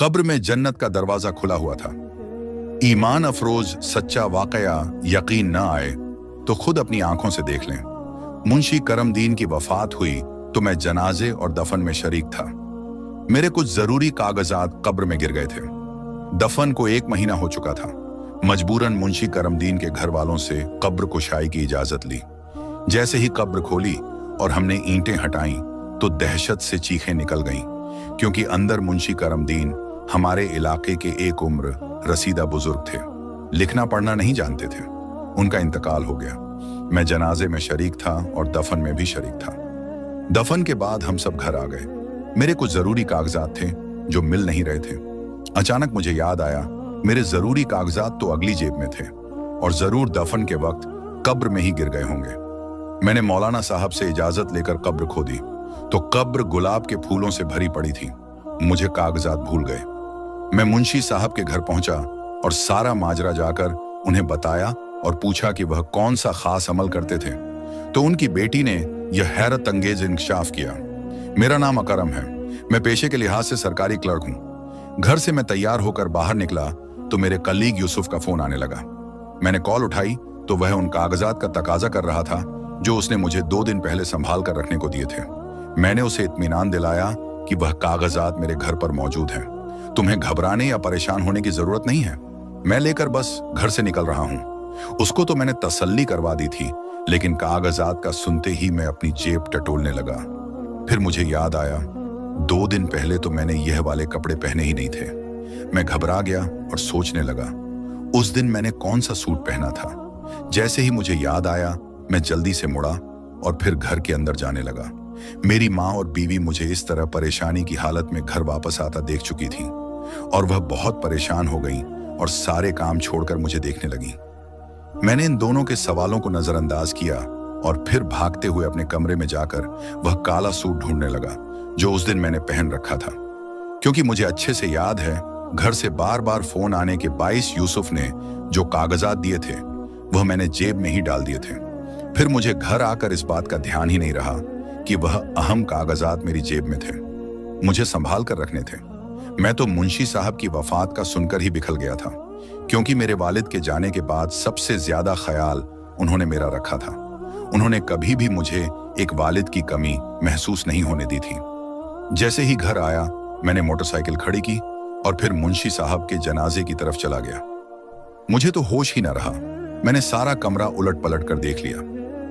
कब्र में जन्नत का दरवाजा खुला हुआ था। ईमान अफरोज सच्चा वाकया यकीन न आए तो खुद अपनी आंखों से देख लें। मुंशी करमदीन की वफात हुई तो मैं जनाजे और दफन में शरीक था। मेरे कुछ जरूरी कागजात कब्र में गिर गए थे। दफन को 1 महीना हो चुका था। मजबूरन मुंशी करमदीन के घर वालों से कब्र कुशाई की इजाजत ली। जैसे ही कब्र खोली और हमने ईंटें हटाई तो दहशत से चीखें निकल गईं, क्योंकि अंदर मुंशी करमदीन हमारे इलाके के एक उम्र रसीदा बुजुर्ग थे। लिखना पढ़ना नहीं जानते थे। उनका इंतकाल हो गया। मैं जनाजे में शरीक था और दफन में भी शरीक था। दफन के बाद हम सब घर आ गए। मेरे कुछ जरूरी कागजात थे जो मिल नहीं रहे थे। अचानक मुझे याद आया, मेरे जरूरी कागजात तो अगली जेब में थे और जरूर दफन के वक्त कब्र में ही गिर गए होंगे। मैंने मौलाना साहब से इजाजत लेकर कब्र खोदी तो कब्र गुलाब के फूलों से भरी पड़ी थी। मुझे कागजात भूल गए। मैं मुंशी साहब के घर पहुंचा और सारा माजरा जाकर उन्हें बताया और पूछा कि वह कौन सा खास अमल करते थे। तो उनकी बेटी ने यह हैरत अंगेज इंकशाफ किया। मेरा नाम अकरम है। मैं पेशे के लिहाज से सरकारी क्लर्क हूं। घर से मैं तैयार होकर बाहर निकला तो मेरे कलीग यूसुफ का फोन आने लगा। मैंने कॉल उठाई तो वह उन कागजात का तकाजा कर रहा था जो उसने मुझे 2 दिन पहले संभाल कर रखने को दिए थे। मैंने उसे इत्मीनान दिलाया कि वह कागजात मेरे घर पर मौजूद हैं। तुम्हें घबराने या परेशान होने की जरूरत नहीं है। मैं लेकर बस घर से निकल रहा हूं। उसको तो मैंने तसल्ली करवा दी थी, लेकिन कागजात का सुनते ही मैं अपनी जेब टटोलने लगा। फिर मुझे याद आया, 2 दिन पहले तो मैंने यह वाले कपड़े पहने ही नहीं थे। मैं घबरा गया और सोचने लगा, उस दिन मैंने कौन सा सूट पहना था। जैसे ही मुझे याद आया, मैं जल्दी से मुड़ा और फिर घर के अंदर जाने लगा। मेरी माँ और बीवी मुझे इस तरह परेशानी की हालत में घर वापस आता देख चुकी थी और वह बहुत परेशान हो गई और सारे काम छोड़कर मुझे देखने लगी। मैंने इन दोनों के सवालों को नजरअंदाज किया और फिर भागते हुए अपने कमरे में जाकर वह काला सूट ढूंढने लगा जो उस दिन मैंने पहन रखा था। क्योंकि मुझे अच्छे से याद है, घर से बार बार फोन आने के बाइस यूसुफ ने जो कागजात दिए थे वह मैंने जेब में ही डाल दिए थे। फिर मुझे घर आकर इस बात का ध्यान ही नहीं रहा कि वह अहम कागजात मेरी जेब में थे, मुझे संभाल कर रखने थे। मैं तो मुंशी साहब की वफात का सुनकर ही बिखल गया था, क्योंकि मेरे वालिद के जाने के बाद सबसे ज्यादा ख्याल उन्होंने मेरा रखा था। उन्होंने कभी भी मुझे एक वालिद की कमी महसूस नहीं होने दी थी। जैसे ही घर आया, मैंने मोटरसाइकिल खड़ी की और फिर मुंशी साहब के जनाजे की तरफ चला गया। मुझे तो होश ही न रहा। मैंने सारा कमरा उलट पलट कर देख लिया।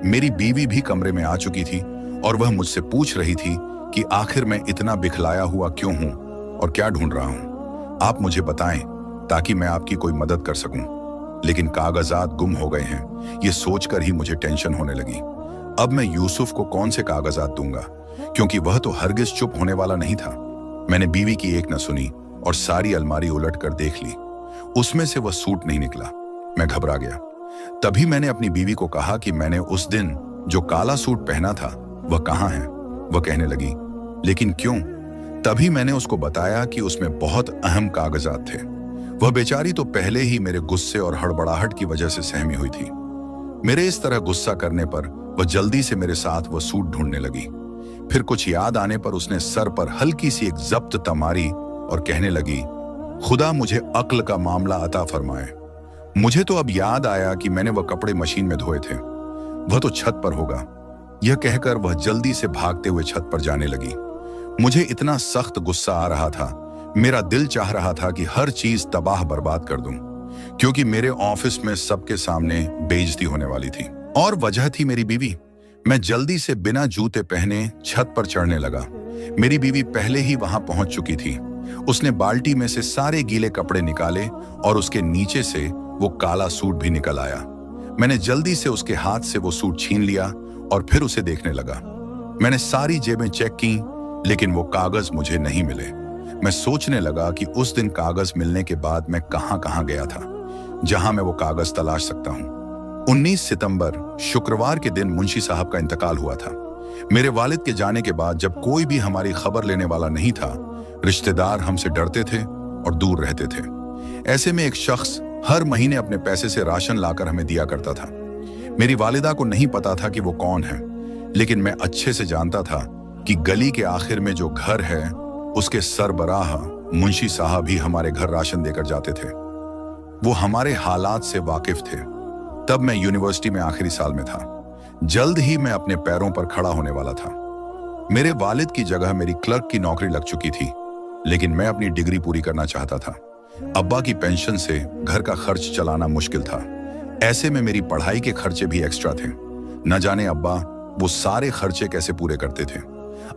मेरी बीवी भी कमरे में आ चुकी थी और वह मुझसे पूछ रही थी कि आखिर मैं इतना बिखलाया हुआ क्यों हूं और क्या ढूंढ रहा हूं। आप मुझे बताएं ताकि मैं आपकी कोई मदद कर सकूं। लेकिन कागजात गुम हो गए हैं, ये सोचकर ही मुझे टेंशन होने लगी। अब मैं यूसुफ को कौन से कागजात दूंगा, क्योंकि वह तो हरगिज चुप होने वाला नहीं था। मैंने बीवी की एक न सुनी और सारी अलमारी उलट कर देख ली। उसमें से वह सूट नहीं निकला। मैं घबरा गया। तभी मैंने अपनी बीवी को कहा कि मैंने उस दिन जो काला सूट पहना था वह कहाँ है। वह कहने लगी, लेकिन क्यों? तभी मैंने उसको बताया कि उसमें बहुत अहम कागजात थे। वह बेचारी तो पहले ही मेरे गुस्से और हड़बड़ाहट की वजह से सहमी हुई थी। मेरे इस तरह गुस्सा करने पर वह जल्दी से मेरे साथ वह सूट ढूंढने लगी। फिर कुछ याद आने पर उसने सर पर हल्की सी एक जब्त तमारी और कहने लगी, खुदा मुझे अक्ल का मामला अता फरमाए। मुझे तो अब याद आया कि मैंने वह कपड़े मशीन में धोए थे। वह तो छत पर होगा। यह कहकर वह जल्दी से भागते हुए छत पर जाने लगी। मुझे इतना सख्त गुस्सा आ रहा था, मेरा दिल चाह रहा था कि हर चीज तबाह बर्बाद कर दूं, क्योंकि मेरे ऑफिस में सबके सामने बेइज्जती होने वाली थी और वजह थी मेरी बीवी। मैं जल्दी से बिना जूते पहने छत पर चढ़ने लगा। मेरी बीवी पहले ही वहां पहुंच चुकी थी। उसने बाल्टी में से सारे गीले कपड़े निकाले और उसके नीचे से वो काला सूट भी निकल आया। मैंने जल्दी से उसके हाथ से वो सूट छीन लिया और फिर उसे देखने लगा। मैंने सारी जेबें चेक की, लेकिन वो कागज मुझे नहीं मिले। मैं सोचने लगा कि उस दिन कागज मिलने के बाद मैं कहां गया था जहां मैं वो कागज तलाश सकता हूं। 19 सितंबर शुक्रवार के दिन मुंशी साहब का इंतकाल हुआ था। मेरे वालिद के जाने के बाद जब कोई भी हमारी खबर लेने वाला नहीं था, रिश्तेदार हमसे डरते थे और दूर रहते थे। ऐसे में एक शख्स हर महीने अपने पैसे से राशन लाकर हमें दिया करता था। मेरी वालिदा को नहीं पता था कि वो कौन है, लेकिन मैं अच्छे से जानता था कि गली के आखिर में जो घर है उसके सरबराह मुंशी साहब ही हमारे घर राशन देकर जाते थे। वो हमारे हालात से वाकिफ थे। तब मैं यूनिवर्सिटी में आखिरी साल में था। जल्द ही मैं अपने पैरों पर खड़ा होने वाला था। मेरे वालिद की जगह मेरी क्लर्क की नौकरी लग चुकी थी, लेकिन मैं अपनी डिग्री पूरी करना चाहता था। अब्बा की पेंशन से घर का खर्च चलाना मुश्किल था। ऐसे में मेरी पढ़ाई के खर्चे भी एक्स्ट्रा थे। न जाने अब्बा वो सारे खर्चे कैसे पूरे करते थे।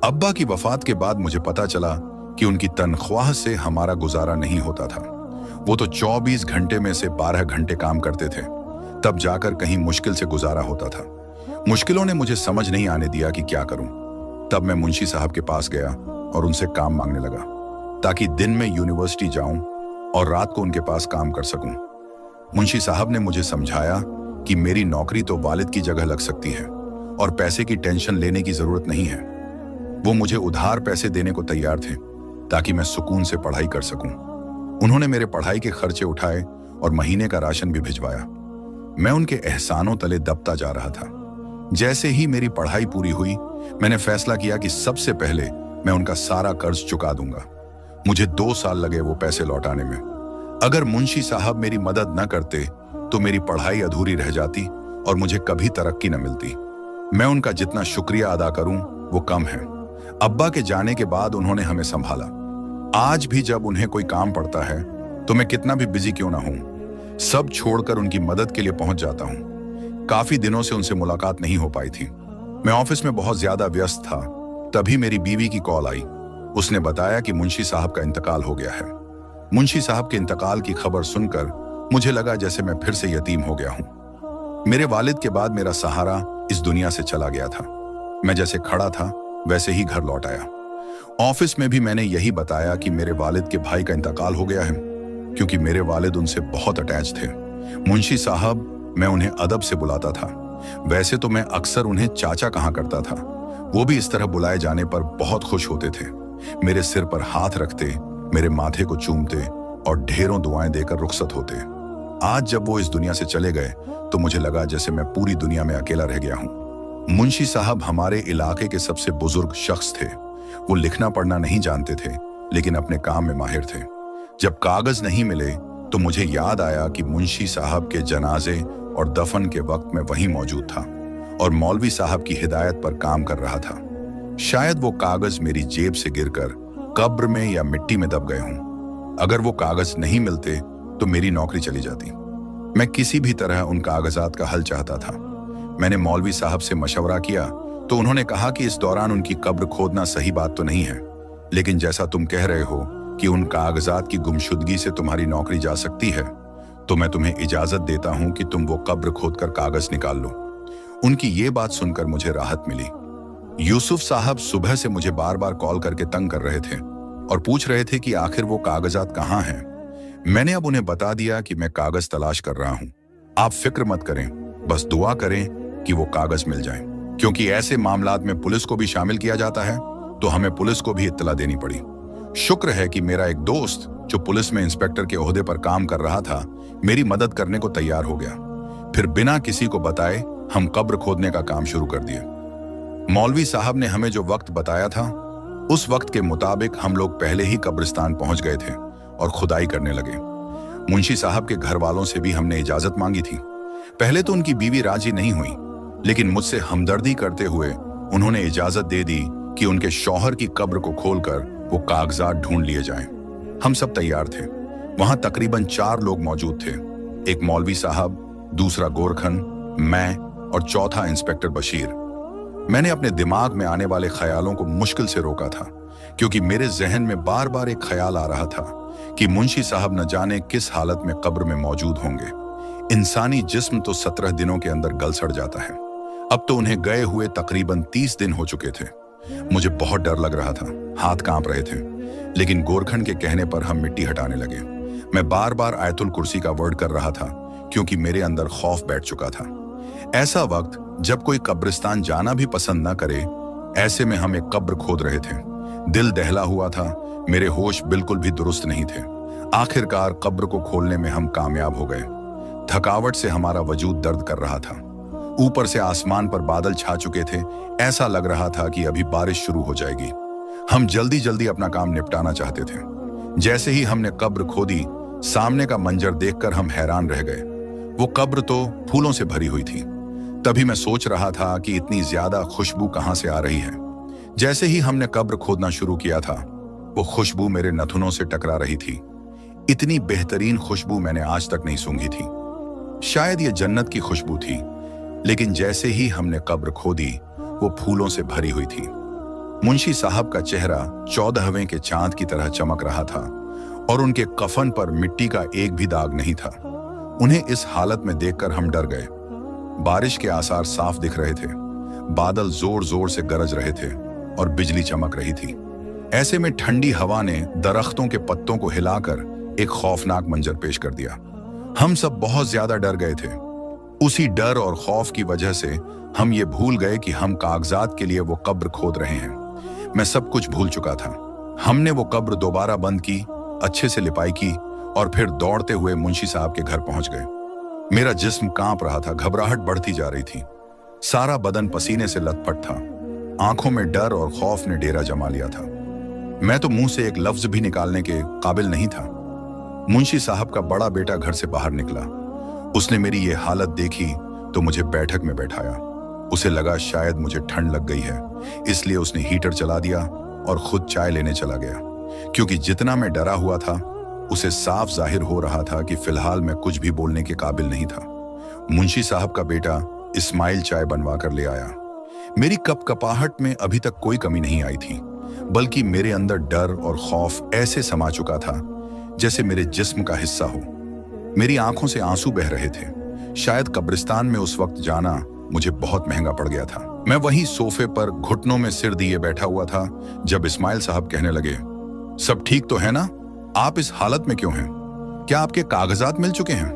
अब्बा की वफात के बाद मुझे पता चला कि उनकी तनख्वाह से हमारा गुजारा नहीं होता था। वो तो 24 घंटे में से 12 घंटे काम करते थे, तब जाकर कहीं मुश्किल से गुजारा होता था। मुश्किलों ने मुझे समझ नहीं आने दिया कि क्या करूं। तब मैं मुंशी साहब के पास गया और उनसे काम मांगने लगा, ताकि दिन में यूनिवर्सिटी जाऊं और रात को उनके पास काम कर सकूं। मुंशी साहब ने मुझे समझाया कि मेरी नौकरी तो वालिद की जगह लग सकती है और पैसे की टेंशन लेने की जरूरत नहीं है। वो मुझे उधार पैसे देने को तैयार थे, ताकि मैं सुकून से पढ़ाई कर सकूं। उन्होंने मेरे पढ़ाई के खर्चे उठाए और महीने का राशन भी भिजवाया। मैं उनके एहसानों तले दबता जा रहा था। जैसे ही मेरी पढ़ाई पूरी हुई, मैंने फैसला किया कि सबसे पहले मैं उनका सारा कर्ज चुका दूंगा। मुझे 2 साल लगे वो पैसे लौटाने में। अगर मुंशी साहब मेरी मदद न करते तो मेरी पढ़ाई अधूरी रह जाती और मुझे कभी तरक्की न मिलती। मैं उनका जितना शुक्रिया अदा करूं वो कम है। अब्बा के जाने के बाद उन्होंने हमें संभाला। आज भी जब उन्हें कोई काम पड़ता है तो मैं कितना भी बिजी क्यों ना हूं, सब छोड़कर उनकी मदद के लिए पहुंच जाता हूं। काफी दिनों से उनसे मुलाकात नहीं हो पाई थी। मैं ऑफिस में बहुत ज्यादा व्यस्त था। तभी मेरी बीवी की कॉल आई। उसने बताया कि मुंशी साहब का इंतकाल हो गया है। मुंशी साहब के इंतकाल की खबर सुनकर मुझे लगा जैसे मैं फिर से यतीम हो गया हूं। मेरे वालिद के बाद मेरा सहारा इस दुनिया से चला गया था। मैं जैसे खड़ा था वैसे ही घर लौट आया। ऑफिस में भी मैंने यही बताया कि मेरे वालिद के भाई का इंतकाल हो गया है, क्योंकि मेरे वालिद उनसे बहुत अटैच थे। मुंशी साहब, मैं उन्हें अदब से बुलाता था। वैसे तो मैं अक्सर उन्हें चाचा कहा करता था। वो भी इस तरह बुलाए जाने पर बहुत खुश होते थे। मेरे सिर पर हाथ रखते, मेरे माथे को चूमते और ढेरों दुआएं देकर रुखसत होते। आज जब वो इस दुनिया से चले गए तो मुझे लगा जैसे मैं पूरी दुनिया में अकेला रह गया हूं। मुंशी साहब हमारे इलाके के सबसे बुजुर्ग शख्स थे। वो लिखना पढ़ना नहीं जानते थे, लेकिन अपने काम में माहिर थे। जब कागज नहीं मिले तो मुझे याद आया कि मुंशी साहब के जनाजे और दफन के वक्त मैं वहीं मौजूद था और मौलवी साहब की हिदायत पर काम कर रहा था। शायद वो कागज मेरी जेब से गिरकर कब्र में या मिट्टी में दब गए हों। अगर वो कागज नहीं मिलते तो मेरी नौकरी चली जाती। मैं किसी भी तरह उन कागजात का हल चाहता था। मैंने मौलवी साहब से मशवरा किया तो उन्होंने कहा कि इस दौरान उनकी कब्र खोदना सही बात तो नहीं है, लेकिन जैसा तुम कह रहे हो कि उन कागजात की गुमशुदगी से तुम्हारी नौकरी जा सकती है, तो मैं तुम्हें इजाजत देता हूं कि तुम वो कब्र खोदकर कागज निकाल लो। उनकी ये बात सुनकर मुझे राहत मिली। यूसुफ साहब सुबह से मुझे बार बार कॉल करके तंग कर रहे थे और पूछ रहे थे कि आखिर वो कागजात कहाँ हैं। मैंने अब उन्हें बता दिया कि मैं कागज तलाश कर रहा हूं। आप फिक्र मत करें, बस दुआ करें कि वो कागज मिल जाएं। क्योंकि ऐसे मामलात में पुलिस को भी शामिल किया जाता है, तो हमें पुलिस को भी इत्तला देनी पड़ी। शुक्र है कि मेरा एक दोस्त जो पुलिस में इंस्पेक्टर के ओहदे पर काम कर रहा था, मेरी मदद करने को तैयार हो गया। फिर बिना किसी को बताए हम कब्र खोदने का काम शुरू कर दिए। मौलवी साहब ने हमें जो वक्त बताया था, उस वक्त के मुताबिक हम लोग पहले ही कब्रिस्तान पहुंच गए थे और खुदाई करने लगे। मुंशी साहब के घर वालों से भी हमने इजाजत मांगी थी। पहले तो उनकी बीवी राजी नहीं हुई, लेकिन मुझसे हमदर्दी करते हुए उन्होंने इजाजत दे दी कि उनके शौहर की कब्र को खोलकर वो कागजात ढूंढ लिए जाएं। हम सब तैयार थे। वहां तकरीबन 4 लोग मौजूद थे। एक मौलवी साहब, दूसरा गोरखन, मैं और चौथा इंस्पेक्टर बशीर। मैंने अपने दिमाग में आने वाले ख्यालों को मुश्किल से रोका था, क्योंकि मेरे जहन में बार बार एक ख्याल आ रहा था कि मुंशी साहब न जाने किस हालत में कब्र में मौजूद होंगे। इंसानी जिस्म तो 17 दिनों के अंदर गल सड़ जाता है। अब तो उन्हें गए हुए तकरीबन 30 दिन हो चुके थे। मुझे बहुत डर लग रहा था, हाथ कांप रहे थे, लेकिन गोरखन के कहने पर हम मिट्टी हटाने लगे। मैं बार बार आयतुल कुर्सी का वर्ड कर रहा था, क्योंकि मेरे अंदर खौफ बैठ चुका था। ऐसा वक्त जब कोई कब्रिस्तान जाना भी पसंद न करे, ऐसे में हम एक कब्र खोद रहे थे। दिल दहला हुआ था, मेरे होश बिल्कुल भी दुरुस्त नहीं थे। आखिरकार कब्र को खोलने में हम कामयाब हो गए। थकावट से हमारा वजूद दर्द कर रहा था। ऊपर से आसमान पर बादल छा चुके थे। ऐसा लग रहा था कि अभी बारिश शुरू हो जाएगी। हम जल्दी जल्दी अपना काम निपटाना चाहते थे। जैसे ही हमने कब्र खोदी, सामने का मंजर देखकर हम हैरान रह गए। वो कब्र तो फूलों से भरी हुई थी। तभी मैं सोच रहा था कि इतनी ज्यादा खुशबू कहां से आ रही है। जैसे ही हमने कब्र खोदना शुरू किया था, वो खुशबू मेरे नथुनों से टकरा रही थी। इतनी बेहतरीन खुशबू मैंने आज तक नहीं सूंघी थी। शायद ये जन्नत की खुशबू थी। लेकिन जैसे ही हमने कब्र खोदी, वो फूलों से भरी हुई थी। मुंशी साहब का चेहरा 14वें के चांद की तरह चमक रहा था और उनके कफन पर मिट्टी का एक भी दाग नहीं था। उन्हें इस हालत में देखकर हम डर गए। बारिश के आसार साफ दिख रहे थे, बादल जोर जोर से गरज रहे थे और बिजली चमक रही थी। ऐसे में ठंडी हवा ने दरख्तों के पत्तों को हिलाकर एक खौफनाक मंजर पेश कर दिया। हम सब बहुत ज्यादा डर गए थे। उसी डर और खौफ की वजह से हम ये भूल गए कि हम कागजात के लिए वो कब्र खोद रहे हैं। मैं सब कुछ भूल चुका था। हमने वो कब्र दोबारा बंद की, अच्छे से लिपाई की और फिर दौड़ते हुए मुंशी साहब के घर पहुंच गए। मेरा जिस्म कांप रहा था, घबराहट बढ़ती जा रही थी। सारा बदन पसीने से लथपथ था। आंखों में डर और खौफ ने डेरा जमा लिया था। मैं तो मुंह से एक लफ्ज भी निकालने के काबिल नहीं था। मुंशी साहब का बड़ा बेटा घर से बाहर निकला। उसने मेरी ये हालत देखी तो मुझे बैठक में बैठाया। उसे लगा शायद मुझे ठंड लग गई है, इसलिए उसने हीटर चला दिया और खुद चाय लेने चला गया। क्योंकि जितना मैं डरा हुआ था, उसे साफ जाहिर हो रहा था कि फिलहाल मैं कुछ भी बोलने के काबिल नहीं था। मुंशी साहब का बेटा इस्माइल चाय बनवा कर ले आया। मेरी कपकपाहट में अभी तक कोई कमी नहीं आई थी, बल्कि मेरे अंदर डर और खौफ ऐसे समा चुका था जैसे मेरे जिस्म का हिस्सा हो। मेरी आंखों से आंसू बह रहे थे। शायद कब्रिस्तान में उस वक्त जाना मुझे बहुत महंगा पड़ गया था। मैं वहीं सोफे पर घुटनों में सिर दिए बैठा हुआ था जब इस्माइल साहब कहने लगे, सब ठीक तो है ना? आप इस हालत में क्यों हैं? क्या आपके कागजात मिल चुके हैं?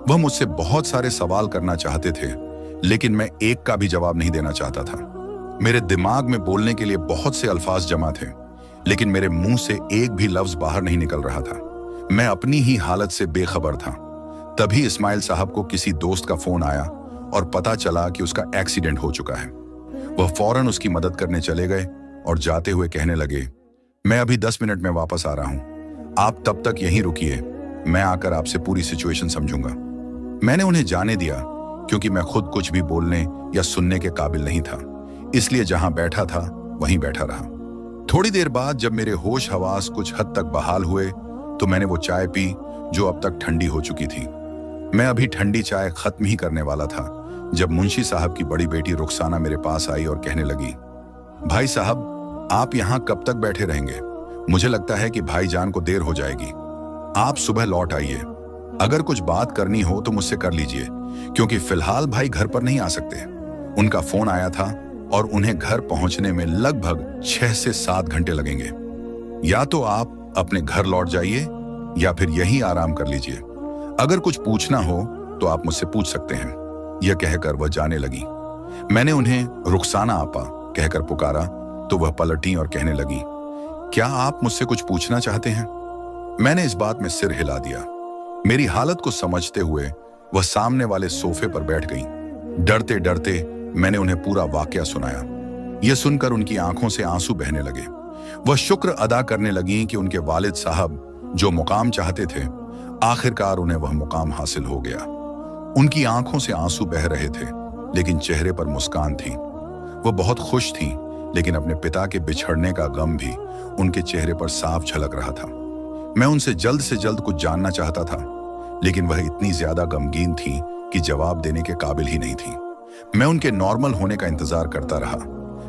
वह मुझसे बहुत सारे सवाल करना चाहते थे, लेकिन मैं एक का भी जवाब नहीं देना चाहता था। मेरे दिमाग में बोलने के लिए बहुत से अल्फाज जमा थे, लेकिन मेरे मुंह से एक भी लफ्ज बाहर नहीं निकल रहा था। मैं अपनी ही हालत से बेखबर था। तभी इस्माइल साहब को किसी दोस्त का फोन आया और पता चला कि उसका एक्सीडेंट हो चुका है। वह फौरन उसकी मदद करने चले गए और जाते हुए कहने लगे, मैं अभी 10 मिनट में वापस आ रहा हूं, आप तब तक यहीं रुकिए, मैं आकर आपसे पूरी सिचुएशन समझूंगा। मैंने उन्हें जाने दिया क्योंकि मैं खुद कुछ भी बोलने या सुनने के काबिल नहीं था, इसलिए जहां बैठा था वहीं बैठा रहा। थोड़ी देर बाद जब मेरे होश हवास कुछ हद तक बहाल हुए तो मैंने वो चाय पी जो अब तक ठंडी हो चुकी थी। मैं अभी ठंडी चाय खत्म ही करने वाला था जब मुंशी साहब की बड़ी बेटी रुखसाना मेरे पास आई और कहने लगी, भाई साहब, आप यहाँ कब तक बैठे रहेंगे? मुझे लगता है कि भाईजान को देर हो जाएगी। आप सुबह लौट आइए। अगर कुछ बात करनी हो तो मुझसे कर लीजिए, क्योंकि फिलहाल भाई घर पर नहीं आ सकते। उनका फोन आया था और उन्हें घर पहुंचने में लगभग 6 से 7 घंटे लगेंगे। या तो आप अपने घर लौट जाइए या फिर यहीं आराम कर लीजिए। अगर कुछ पूछना हो तो आप मुझसे पूछ सकते हैं। यह कहकर वह जाने लगी। मैंने उन्हें रुखसाना आपा कहकर पुकारा तो वह पलटी और कहने लगी, क्या आप मुझसे कुछ पूछना चाहते हैं? मैंने इस बात में सिर हिला दिया। मेरी हालत को समझते हुए वह सामने वाले सोफे पर बैठ गई। डरते डरते मैंने उन्हें पूरा वाकया सुनाया। यह सुनकर उनकी आंखों से आंसू बहने लगे। वह शुक्र अदा करने लगी कि उनके वालिद साहब जो मुकाम चाहते थे, आखिरकार उन्हें वह मुकाम हासिल हो गया। उनकी आंखों से आंसू बह रहे थे, लेकिन चेहरे पर मुस्कान थी। वह बहुत खुश थीं, लेकिन अपने पिता के बिछड़ने का गम भी उनके चेहरे पर साफ झलक रहा था। मैं उनसे जल्द से जल्द कुछ जानना चाहता था, लेकिन वह इतनी ज्यादा गमगीन थी कि जवाब देने के काबिल ही नहीं थी। मैं उनके नॉर्मल होने का इंतजार करता रहा।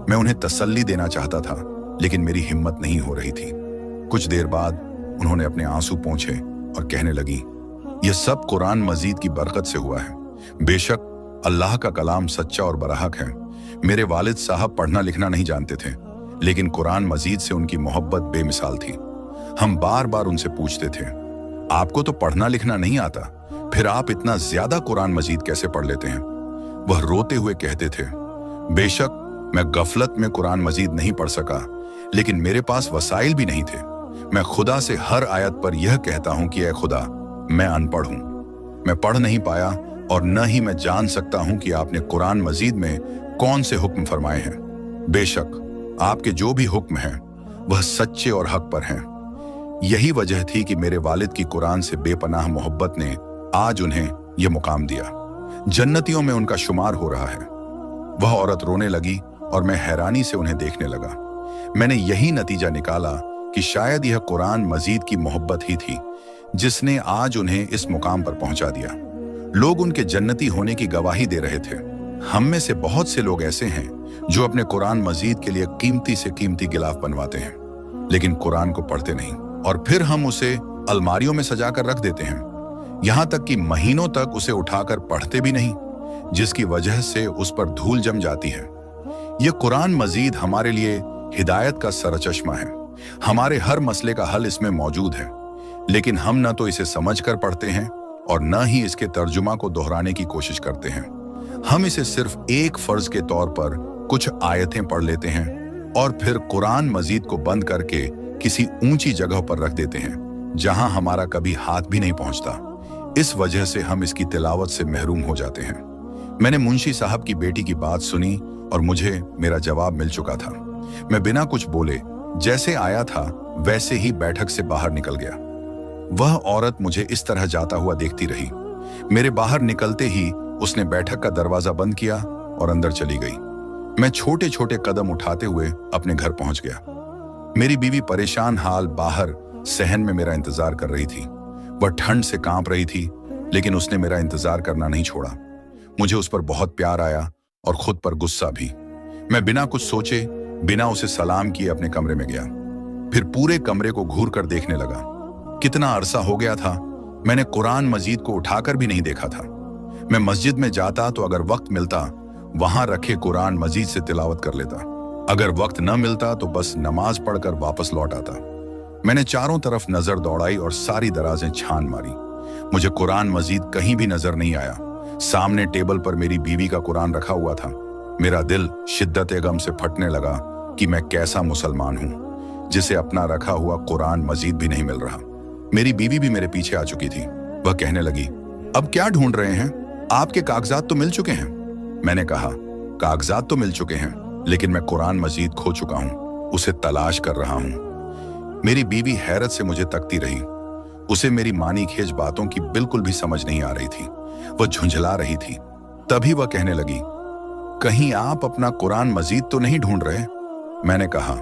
मैं उन्हें तसल्ली देना चाहता था, लेकिन मेरी हिम्मत नहीं हो रही थी। कुछ देर बाद उन्होंने अपने आंसू पोंछे और कहने लगी, यह सब कुरान मजीद की बरकत से हुआ है। बेशक अल्लाह का कलाम सच्चा और बराहक है। मेरे वालिद साहब पढ़ना लिखना नहीं जानते थे, लेकिन कुरान मजीद से उनकी मोहब्बत बेमिसाल थी। हम बार बार उनसे पूछते थे, आपको तो पढ़ना लिखना नहीं आता, फिर आप इतना ज्यादा कुरान मजीद कैसे पढ़ लेते हैं? वह रोते हुए कहते थे, बेशक मैं गफलत में कुरान मजीद नहीं पढ़ सका, लेकिन मेरे पास वसाइल भी नहीं थे। मैं खुदा से हर आयत पर यह कहता हूं कि ऐ खुदा, मैं अनपढ़ हूं, मैं पढ़ नहीं पाया और न ही मैं जान सकता हूं कि आपने कुरान मजीद में कौन से हुक्म फरमाए हैं। बेशक आपके जो भी हुक्म हैं वह सच्चे और हक पर हैं। यही वजह थी कि मेरे वालिद की कुरान से बेपनाह मोहब्बत ने आज उन्हें यह मुकाम दिया। जन्नतियों में उनका शुमार हो रहा है। वह औरत रोने लगी और मैं हैरानी से उन्हें देखने लगा। मैंने यही नतीजा निकाला कि शायद यह कुरान मजीद की मोहब्बत ही थी जिसने आज उन्हें इस मुकाम पर पहुंचा दिया। लोग उनके जन्नती होने की गवाही दे रहे थे। हम में से बहुत से लोग ऐसे हैं जो अपने कुरान मजीद के लिए कीमती से कीमती गिलाफ बनवाते हैं, लेकिन कुरान को पढ़ते नहीं और फिर हम उसे अलमारियों में सजा कर रख देते हैं। यहां तक कि महीनों तक उसे उठाकर पढ़ते भी नहीं, जिसकी वजह से उस पर धूल जम जाती है। यह कुरान मजीद हमारे लिए हिदायत का सरचश्मा है। हमारे हर मसले का हल इसमें मौजूद है, लेकिन हम न तो इसे समझकर पढ़ते हैं और न ही इसके तर्जुमा को दोहराने की कोशिश करते हैं। हम इसे सिर्फ एक फर्ज के तौर पर कुछ आयतें पढ़ लेते हैं और फिर कुरान मजीद को बंद करके किसी ऊंची जगह पर रख देते हैं जहां हमारा कभी हाथ भी नहीं पहुंचता। इस वजह से हम इसकी तिलावत से महरूम हो जाते हैं। मैंने मुंशी साहब की बेटी की बात सुनी और मुझे मेरा जवाब मिल चुका था। मैं बिना कुछ बोले जैसे आया था वैसे ही बैठक से बाहर निकल गया। वह औरत मुझे इस तरह जाता हुआ देखती रही। मेरे बाहर निकलते ही उसने बैठक का दरवाजा बंद किया और अंदर चली गई। मैं छोटे छोटे कदम उठाते हुए अपने घर पहुंच गया। मेरी बीवी परेशान हाल बाहर सहन में मेरा इंतजार कर रही थी। वह ठंड से कांप रही थी, लेकिन उसने मेरा इंतजार करना नहीं छोड़ा। मुझे उस पर बहुत प्यार आया और खुद पर गुस्सा भी। मैं बिना कुछ सोचे, बिना उसे सलाम किए अपने कमरे में गया। फिर पूरे कमरे को घूर कर देखने लगा। कितना अरसा हो गया था, मैंने कुरान मजीद को उठाकर भी नहीं देखा था। मैं मस्जिद में जाता तो अगर वक्त मिलता वहां रखे कुरान मजीद से तिलावत कर लेता। अगर वक्त न मिलता तो बस नमाज पढ़कर वापस लौट आता। मैंने चारों तरफ नजर दौड़ाई और सारी दराजें छान मारी। मुझे कुरान मजीद कहीं भी नजर नहीं आया। सामने टेबल पर मेरी बीवी का कुरान रखा हुआ था। मेरा दिल शिद्दत गम से फटने लगा कि मैं कैसा मुसलमान हूं जिसे अपना रखा हुआ कुरान मजीद भी नहीं मिल रहा। मेरी बीवी भी मेरे पीछे आ चुकी थी। वह कहने लगी, अब क्या ढूंढ रहे हैं? आपके कागजात तो मिल चुके हैं। मैंने कहा, कागजात तो मिल चुके हैं, लेकिन मैं कुरान मजीद खो चुका हूं, उसे तलाश कर रहा हूं। मेरी बीवी हैरत से मुझे तकती रही। उसे मेरी मानी खेज बातों की बिल्कुल भी समझ नहीं आ रही थी। वह झुंझला रही थी। तभी वह कहने लगी, कहीं आप अपना कुरान मजीद तो नहीं ढूंढ रहे? मैंने कहा,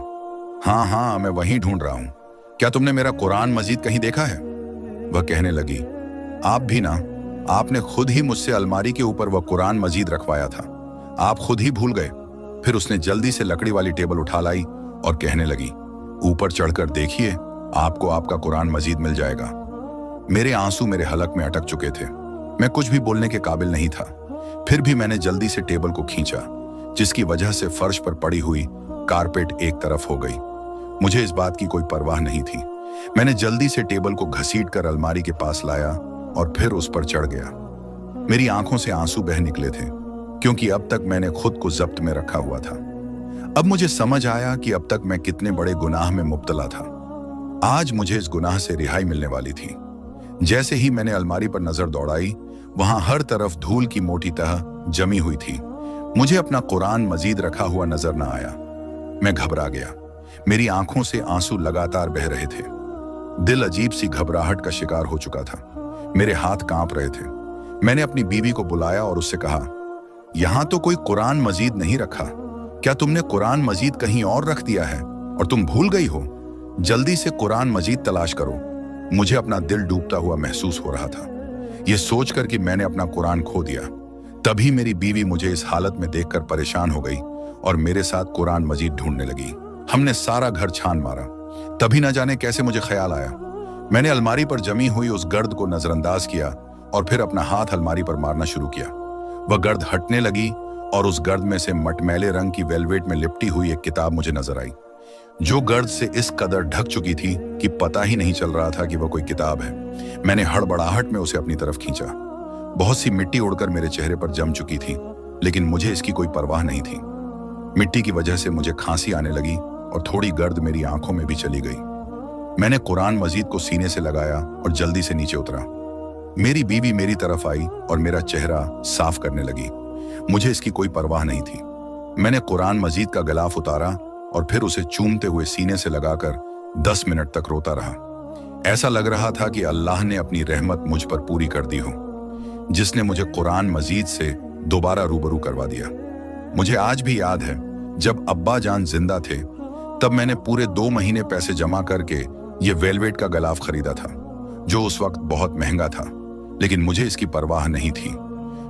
हाँ, मैं वहीं ढूंढ रहा हूं। क्या तुमने मेरा कुरान मजीद कहीं देखा है? वह कहने लगी, आप भी ना, आपने खुद ही मुझसे अलमारी के ऊपर वह कुरान मजीद रखवाया था। आप खुद ही भूल गए। फिर उसने जल्दी से लकड़ी वाली टेबल उठा लाई और कहने लगी, ऊपर चढ़कर देखिए, आपको आपका कुरान मजीद मिल जाएगा। मेरे आंसू मेरे हलक में अटक चुके थे। मैं कुछ भी बोलने के काबिल नहीं था। फिर भी मैंने जल्दी से टेबल को खींचा, जिसकी वजह से फर्श पर पड़ी हुई कारपेट एक तरफ हो गई। मुझे इस बात की कोई परवाह नहीं थी। मैंने जल्दी से टेबल को घसीट कर अलमारी के पास लाया और फिर उस पर चढ़ गया। मेरी आंखों से आंसू बह निकले थे, क्योंकि अब तक मैंने खुद को जब्त में रखा हुआ था। अब मुझे समझ आया कि अब तक मैं कितने बड़े गुनाह में मुब्तला था। आज मुझे इस गुनाह से रिहाई मिलने वाली थी। जैसे ही मैंने अलमारी पर नजर दौड़ाई, वहां हर तरफ धूल की मोटी तह जमी हुई थी। मुझे अपना कुरान मजीद रखा हुआ नजर न आया। मैं घबरा गया। मेरी आंखों से आंसू लगातार बह रहे थे। दिल अजीब सी घबराहट का शिकार हो चुका था। मेरे हाथ कांप रहे थे। मैंने अपनी बीवी को बुलाया और उससे कहा, यहां तो कोई कुरान मजीद नहीं रखा। क्या तुमने कुरान मजीद कहीं और रख दिया है और तुम भूल गई हो? जल्दी से कुरान मजीद तलाश करो। मुझे अपना दिल डूबता हुआ महसूस हो रहा था। यह सोचकर कि मैंने अपना कुरान खो दिया। तभी मेरी बीवी मुझे इस हालत में देखकर परेशान हो गई और मेरे साथ कुरान मजीद ढूंढने लगी। हमने सारा घर छान मारा। तभी न जाने कैसे मुझे ख्याल आया। मैंने अलमारी पर जमी हुई उस गर्द को नजरअंदाज किया और फिर अपना हाथ अलमारी पर मारना शुरू किया। वह गर्द हटने लगी और उस गर्द में से मटमैले रंग की वेलवेट में लिपटी हुई एक किताब मुझे नजर आई, जो गर्द से इस कदर ढक चुकी थी कि पता ही नहीं चल रहा था कि वह कोई किताब है। मैंने हड़बड़ाहट में उसे अपनी तरफ खींचा। बहुत सी मिट्टी उड़कर मेरे चेहरे पर जम चुकी थी, लेकिन मुझे इसकी कोई परवाह नहीं थी। मिट्टी की वजह से मुझे खांसी आने लगी और थोड़ी गर्द मेरी आंखों में भी चली गई। मैंने कुरान मजीद को सीने से लगाया और जल्दी से नीचे उतरा। मेरी बीवी मेरी तरफ आई और मेरा चेहरा साफ करने लगी। मुझे इसकी कोई परवाह नहीं थी। मैंने कुरान मजीद का गिलाफ उतारा और फिर उसे चूमते हुए सीने से लगाकर 10 मिनट तक रोता रहा। ऐसा लग रहा था कि अल्लाह ने अपनी रहमत मुझ पर पूरी कर दी हो, जिसने मुझे कुरान मजीद से दोबारा रूबरू करवा दिया। मुझे आज भी याद है, जब अब्बा जान जिंदा थे तब मैंने पूरे 2 महीने पैसे जमा करके ये वेलवेट का गलाफ खरीदा था, जो उस वक्त बहुत महंगा था, लेकिन मुझे इसकी परवाह नहीं थी।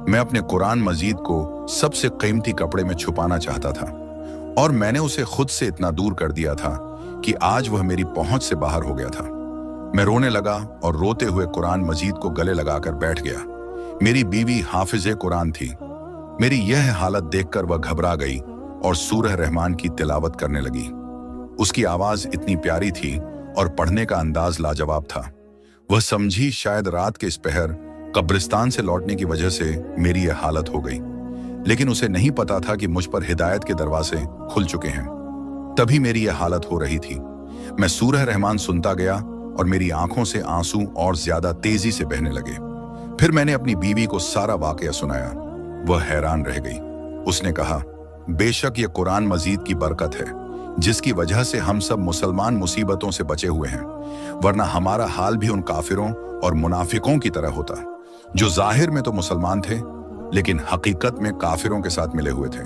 मैं अपने कुरान मजीद को सबसे कीमती कपड़े में छुपाना चाहता था, और मैंने उसे खुद से इतना दूर कर दिया था कि आज वह मेरी पहुंच से बाहर हो गया था। मैं रोने लगा और रोते हुए कुरान मजीद को गले लगाकर बैठ गया। मेरी बीवी हाफिजे कुरान थी। मेरी यह हालत देखकर वह घबरा गई और सूरह रहमान की तिलावत करने लगी। उसकी आवाज इतनी प्यारी थी और पढ़ने का अंदाज लाजवाब था। वह समझी शायद रात के इस पहर कब्रिस्तान से लौटने की वजह से मेरी यह हालत हो गई, लेकिन उसे नहीं पता था कि मुझ पर हिदायत के दरवाजे खुल चुके हैं। तभी मेरी यह हालत हो रही थी। मैं सूरह रहमान सुनता गया और मेरी आंखों से आंसू और ज्यादा तेजी से बहने लगे। फिर मैंने अपनी बीवी को सारा वाकया सुनाया। वह हैरान रह गई। उसने कहा, बेशक ये कुरान मजीद की बरकत है, जिसकी वजह से हम सब मुसलमान मुसीबतों से बचे हुए हैं, वरना हमारा हाल भी उन काफिरों और मुनाफिकों की तरह होता, जो जाहिर में तो मुसलमान थे लेकिन हकीकत में काफिरों के साथ मिले हुए थे।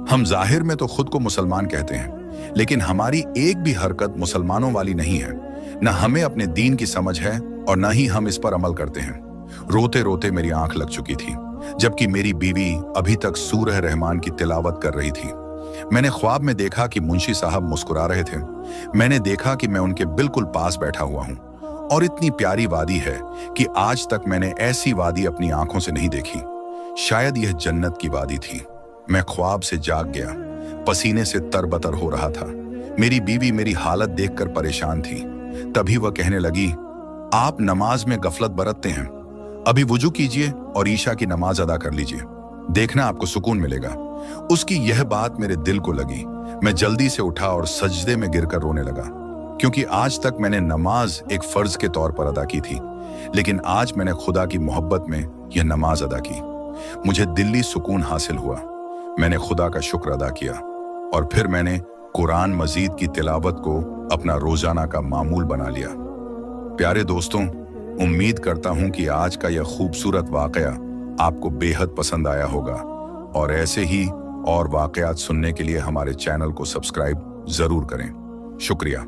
हम जाहिर में तो खुद को मुसलमान कहते हैं, लेकिन हमारी एक भी हरकत मुसलमानों वाली नहीं है। न हमें अपने दीन की समझ है और न ही हम इस पर अमल करते हैं। रोते रोते मेरी आंख लग चुकी थी, जबकि मेरी बीवी अभी तक सूरह रहमान की तिलावत कर रही थी। मैंने ख्वाब में देखा कि मुंशी साहब मुस्कुरा रहे थे। मैंने देखा कि मैं उनके बिल्कुल पास बैठा हुआ हूं, और इतनी प्यारी वादी है कि आज तक मैंने ऐसी वादी अपनी आंखों से नहीं देखी। शायद यह जन्नत की वादी थी। मैं ख्वाब से जाग गया, पसीने से तरबतर हो रहा था। मेरी बीवी मेरी हालत देखकर परेशान थी। तभी वह कहने लगी, आप नमाज में गफलत बरतते हैं, अभी वुजू कीजिए और ईशा की नमाज अदा कर लीजिए, देखना आपको सुकून मिलेगा। उसकी यह बात मेरे दिल को लगी। मैं जल्दी से उठा और सजदे में गिरकर रोने लगा, क्योंकि आज तक मैंने नमाज एक फर्ज के तौर पर अदा की थी, लेकिन आज मैंने खुदा की मोहब्बत में यह नमाज अदा की। मुझे दिल्ली सुकून हासिल हुआ। मैंने खुदा का शुक्र अदा किया, और फिर मैंने कुरान मजीद की तिलावत को अपना रोजाना का मामूल बना लिया। प्यारे दोस्तों, उम्मीद करता हूं कि आज का यह खूबसूरत वाकया आपको बेहद पसंद आया होगा, और ऐसे ही और वाकयात सुनने के लिए हमारे चैनल को सब्सक्राइब जरूर करें। शुक्रिया।